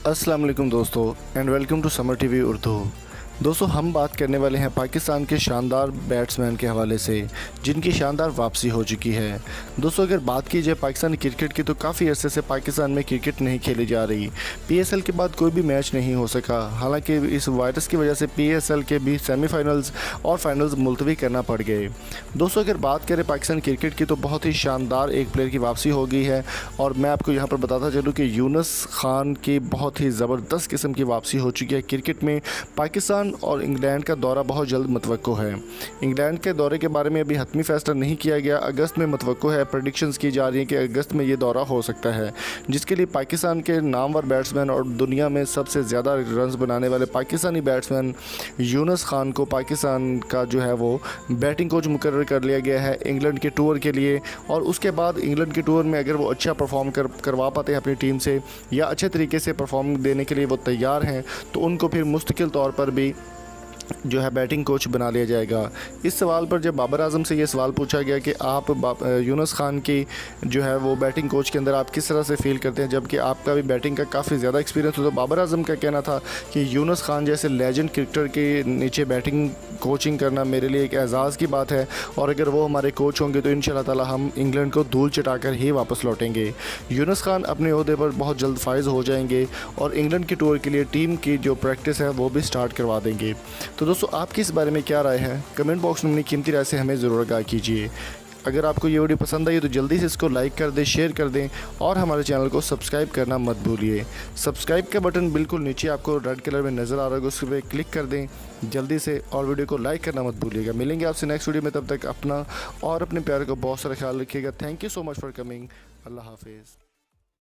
अस्सलाम वालेकुम दोस्तों and welcome to Samaa TV Urdu. दोस्तों हम बात करने वाले हैं पाकिस्तान के शानदार बैट्समैन के हवाले से जिनकी शानदार वापसी हो चुकी है। दोस्तों अगर बात की जाए पाकिस्तानी क्रिकेट की तो काफ़ी अरसे से पाकिस्तान में क्रिकेट नहीं खेली जा रही। पीएसएल के बाद कोई भी मैच नहीं हो सका। हालांकि इस वायरस की वजह से पीएसएल के भी सेमीफाइनल्स और फाइनल्स मुलतवी करना पड़ गए। दोस्तों अगर बात करें पाकिस्तान क्रिकेट की तो बहुत ही शानदार एक प्लेयर की वापसी हो गई है और मैं आपको यहाँ पर बताता चलूँ कि यूनुस खान की बहुत ही ज़बरदस्त किस्म की वापसी हो चुकी है क्रिकेट में। पाकिस्तान और इंग्लैंड का दौरा बहुत जल्द मुतवक्को है। इंग्लैंड के दौरे के बारे में अभी हतमी फैसला नहीं किया गया, अगस्त में मुतवक्को है। प्रेडिक्शंस की जा रही हैं कि अगस्त में ये दौरा हो सकता है, जिसके लिए पाकिस्तान के नामवर बैट्समैन और दुनिया में सबसे ज़्यादा रन्स बनाने वाले पाकिस्तानी बैट्समैन यूनुस खान को पाकिस्तान का जो है वो बैटिंग कोच मुकर्रर कर लिया गया है इंग्लैंड के टूर के लिए। और उसके बाद इंग्लैंड के टूर में अगर वो अच्छा परफॉर्म करवा पाते हैं अपनी टीम से या अच्छे तरीके से परफॉर्म देने के लिए वो तैयार हैं तो उनको फिर मुस्तकिल तौर पर भी जो है बैटिंग कोच बना लिया जाएगा। इस सवाल पर जब बाबर आजम से ये सवाल पूछा गया कि आप यूनुस खान की जो है वो बैटिंग कोच के अंदर आप किस तरह से फील करते हैं जबकि आपका भी बैटिंग का काफ़ी ज़्यादा एक्सपीरियंस हो, तो बाबर आजम का कहना था कि यूनुस खान जैसे लेजेंड क्रिकेटर के नीचे बैटिंग कोचिंग करना मेरे लिए एक एजाज़ की बात है और अगर वो हमारे कोच होंगे तो इंशाल्लाह ताला हम इंग्लैंड को धूल चटाकर ही वापस लौटेंगे। यूनुस खान अपने ओहदे पर बहुत जल्द फाइज हो जाएंगे और इंग्लैंड के टूर के लिए टीम की जो प्रैक्टिस है वो भी स्टार्ट करवा देंगे। तो दोस्तों आपकी इस बारे में क्या राय है? कमेंट बॉक्स में अपनी कीमती राय से हमें ज़रूर आगाह कीजिए। अगर आपको ये वीडियो पसंद आई तो जल्दी से इसको लाइक कर दें, शेयर कर दें और हमारे चैनल को सब्सक्राइब करना मत भूलिए। सब्सक्राइब का बटन बिल्कुल नीचे आपको रेड कलर में नज़र आ रहा होगा, उस पर क्लिक कर दें जल्दी से और वीडियो को लाइक करना मत भूलिएगा। मिलेंगे आपसे नेक्स्ट वीडियो में, तब तक अपना और अपने प्यारे को बहुत सारा ख्याल रखिएगा। Thank you so much for coming. अल्लाह हाफिज़।